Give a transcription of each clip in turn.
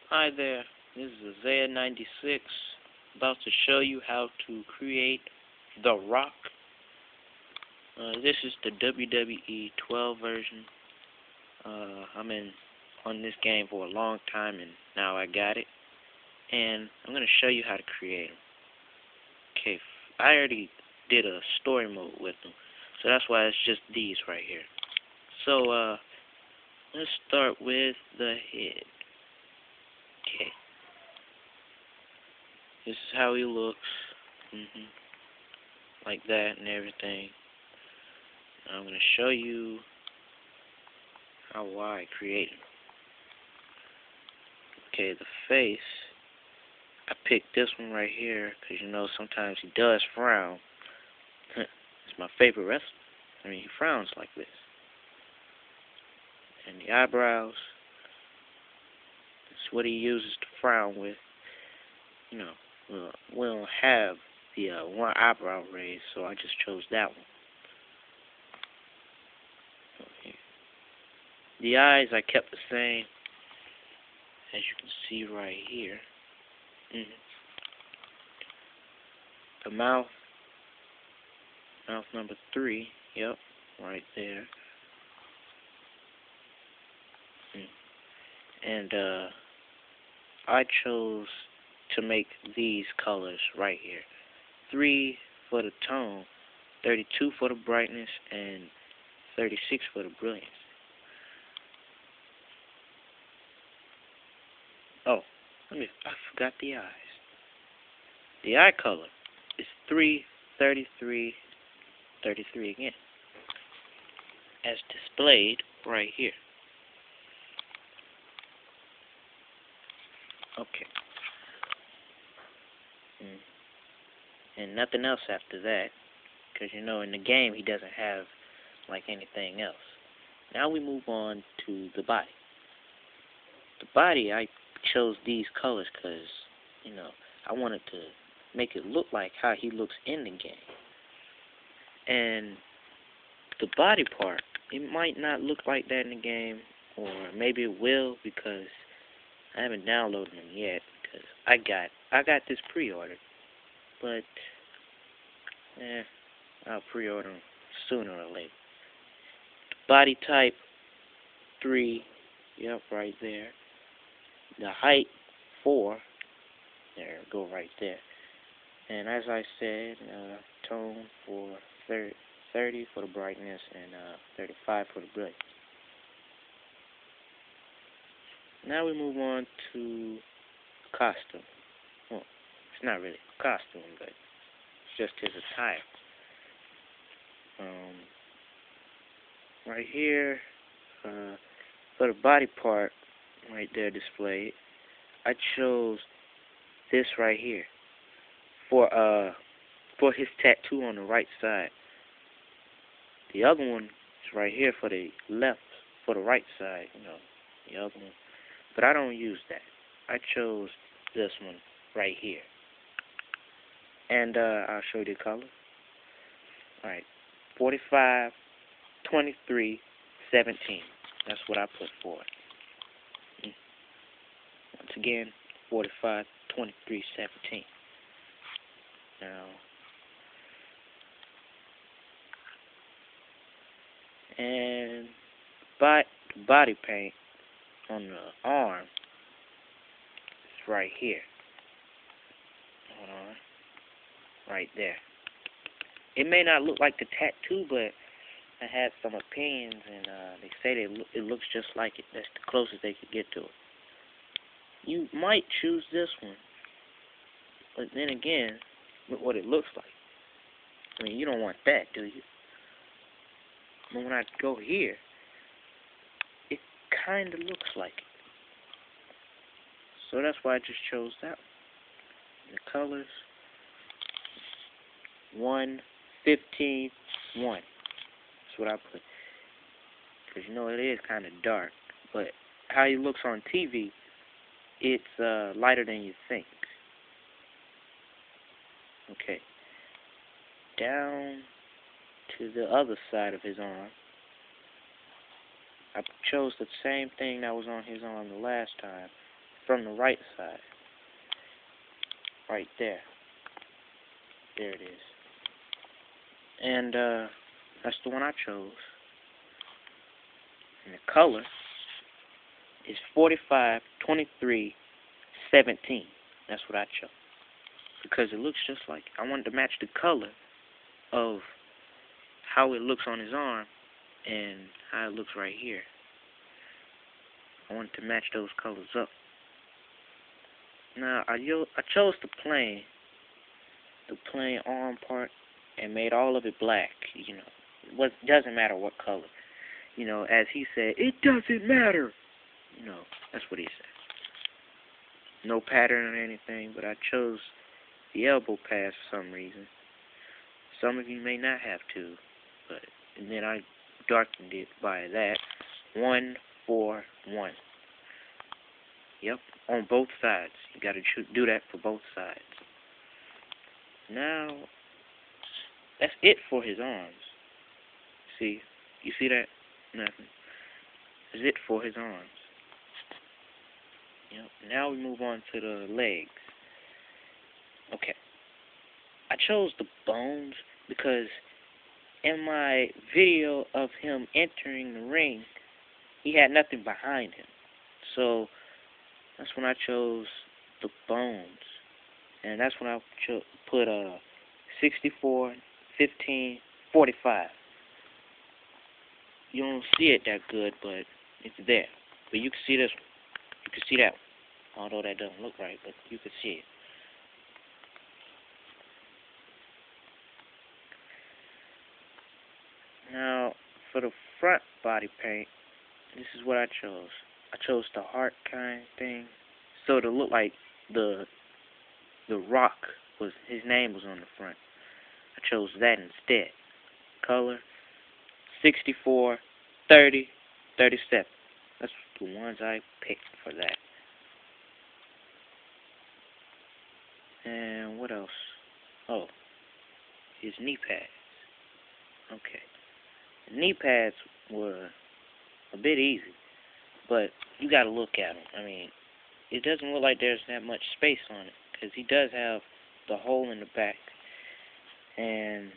Hi there, this is Isaiah96, about to show you how to create The Rock. This is the WWE 12 version. I'm on this game for a long time and now I got it. And I'm going to show you how to create them. Okay, I already did a story mode with them, so that's why it's just these right here. So, let's start with the head. Okay. This is how he looks. Like that and everything. I'm going to show you why I created him. Okay, the face. I picked this one right here because, you know, sometimes he does frown. It's my favorite wrestler. I mean, he frowns like this. And the eyebrows. It's what he uses to frown with. You know, we don't have the one eyebrow raised, so I just chose that one. Okay. The eyes I kept the same, as you can see right here. The mouth number 3, yep, right there. And I chose to make these colors right here. 3 for the tone, 32 for the brightness, and 36 for the brilliance. Oh, I forgot the eyes. The eye color is 3, 33, 33 again, as displayed right here. Okay. And nothing else after that, because, you know, in the game he doesn't have like anything else. Now we move on to the body. The body, I chose these colors because, you know, I wanted to make it look like how he looks in the game. And the body part, it might not look like that in the game, or maybe it will because I haven't downloaded them yet, because I got this pre-ordered, but I'll pre-order them sooner or later. Body type 3, yep, right there. The height 4, there, go right there. And as I said, tone for 30 for the brightness and 35 for the brilliance. Now we move on to costume. Well, it's not really a costume, but it's just his attire. Right here, for the body part, right there displayed, I chose this right here for his tattoo on the right side. The other one is right here for the right side, you know, the other one. But I don't use that. I chose this one right here. And I'll show you the color. Alright, 45, 23, 17. That's what I put for it. Once again, 45, 23, 17. Now, and body paint on the arm is right here. Hold on. Right there. It may not look like the tattoo, but I had some opinions, and they say it looks just like it. That's the closest they could get to it. You might choose this one, but then again, look what it looks like. I mean, you don't want that, do you? But when I go here, it kind of looks like it. So that's why I just chose that one. The colors, 1, 15, 1. That's what I put. Because, you know, it is kind of dark. But how he looks on TV, it's lighter than you think. Okay. Down to the other side of his arm. I chose the same thing that was on his arm the last time. from the right side. Right there. There it is. And that's the one I chose. And the color is 45, 23, 17. That's what I chose. Because it looks just like it. I wanted to match the color of how it looks on his arm and how it looks right here. I wanted to match those colors up. Now, I chose the plain arm part and made all of it black. You know, it doesn't matter what color. You know, as he said, it doesn't matter. You know, that's what he said. No pattern or anything, but I chose the elbow pads for some reason. Some of you may not have to, but and then I darkened it by that 1, 4, 1. Yep, on both sides. You got to do that for both sides. Now, that's it for his arms. See, you see that? Nothing. That's it for his arms. Yep. Now we move on to the legs. Okay. I chose the bones because in my video of him entering the ring, he had nothing behind him. So that's when I chose the bones. And that's when I put 64, 15, 45. You don't see it that good, but it's there. But you can see this one. You can see that one. Although that doesn't look right, but you can see it. Now, for the front body paint, this is what I chose. I chose the heart kind thing, so to look like the Rock was his name was on the front. I chose that instead. Color 64, 30, 37. That's the ones I picked for that. And what else? Oh, his knee pads. Okay. The knee pads were a bit easy, but you gotta look at them. I mean, it doesn't look like there's that much space on it, because he does have the hole in the back. And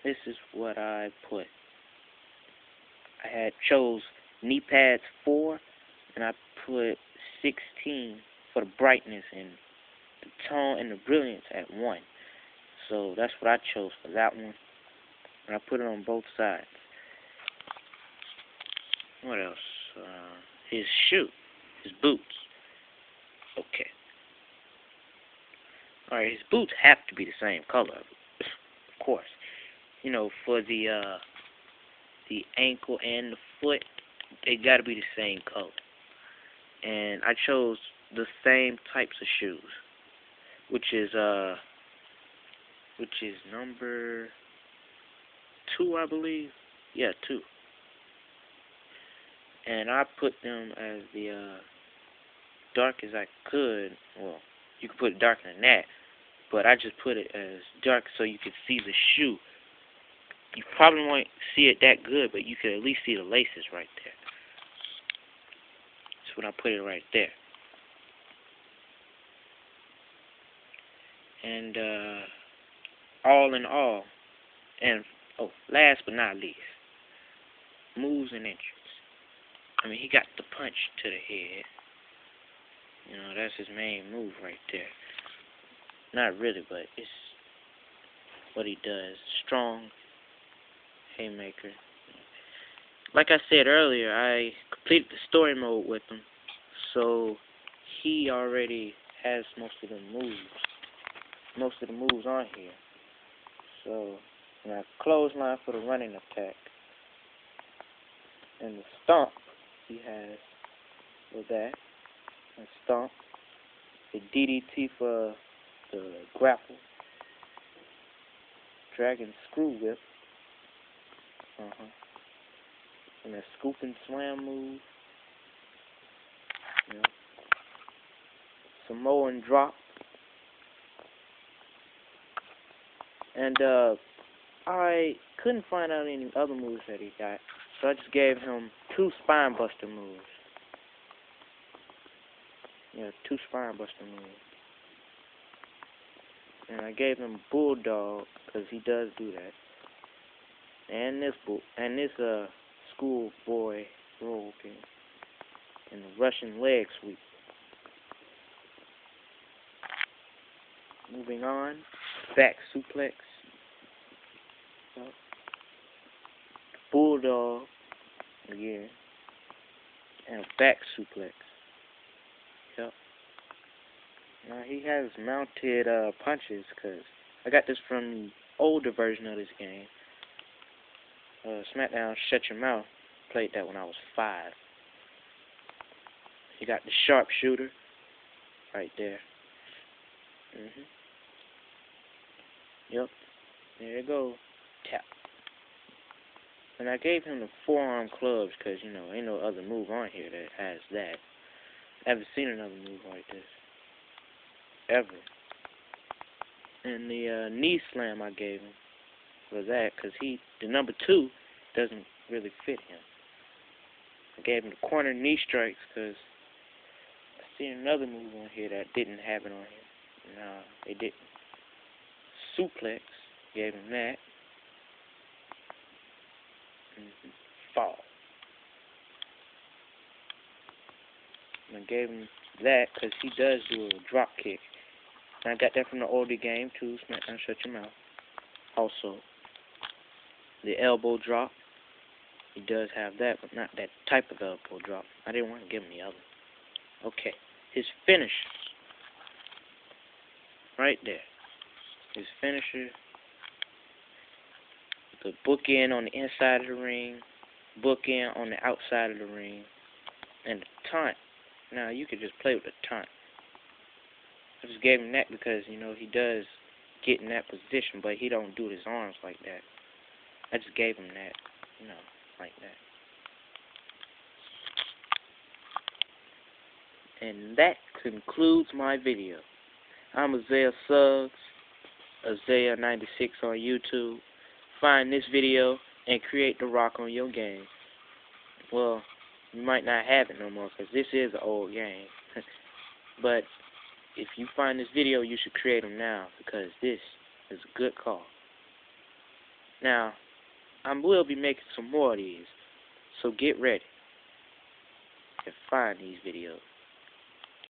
this is what I put. I had chose knee pads 4, and I put 16 for the brightness and the tone and the brilliance at 1. So that's what I chose for that one. And I put it on both sides. What else? His shoe. His boots. Okay. Alright, his boots have to be the same color. Of course. You know, for the ankle and the foot, they gotta be the same color. And I chose the same types of shoes. Which is number 2, I believe. Yeah, 2. And I put them as the dark as I could. Well, you could put it darker than that, but I just put it as dark so you could see the shoe. You probably won't see it that good, but you could at least see the laces right there. That's when I put it right there. And all in all, and last but not least, moves and entrance. I mean, he got the punch to the head. You know, that's his main move right there. Not really, but it's what he does. Strong haymaker. Like I said earlier, I completed the story mode with him, so he already has most of the moves on here. So, now clothesline for the running attack. And the stomp he has with that. And stomp. The DDT for the grapple. Dragon screw whip. And a scoop and slam move. You know. Samoan drop. And I couldn't find out any other moves that he got, so I just gave him 2 spine buster moves. Yeah, 2 spine buster moves. And I gave him Bulldog because he does do that. And this schoolboy roll king. And the Russian leg sweep. Moving on, back suplex. Yep. Bulldog again. And a back suplex. Yep. Now he has mounted punches because I got this from the older version of this game. SmackDown Shut Your Mouth. Played that when I was 5. He got the sharpshooter right there. Yep. There you go. Tap. And I gave him the forearm clubs because, you know, ain't no other move on here that has that. I haven't seen another move like this. Ever. And the knee slam I gave him for that because the number 2 doesn't really fit him. I gave him the corner knee strikes because I see another move on here that didn't have it on him. No, it didn't. Suplex, gave him that. Fall. And I gave him that because he does do a drop kick. And I got that from the older game too, SmackDown Shut Your Mouth. Also, the elbow drop. He does have that, but not that type of elbow drop. I didn't want to give him the other. Okay, his finish. Right there. His finisher. The bookend on the inside of the ring. Bookend on the outside of the ring. And the taunt. Now, you could just play with the taunt. I just gave him that because, you know, he does get in that position, but he don't do his arms like that. I just gave him that, you know, like that. And that concludes my video. I'm Isaiah Suggs, Isaiah96 on YouTube. Find this video and create the rock on your game. Well, you might not have it no more because this is an old game. But if you find this video, you should create them now because this is a good call. Now, I will be making some more of these, so get ready and find these videos.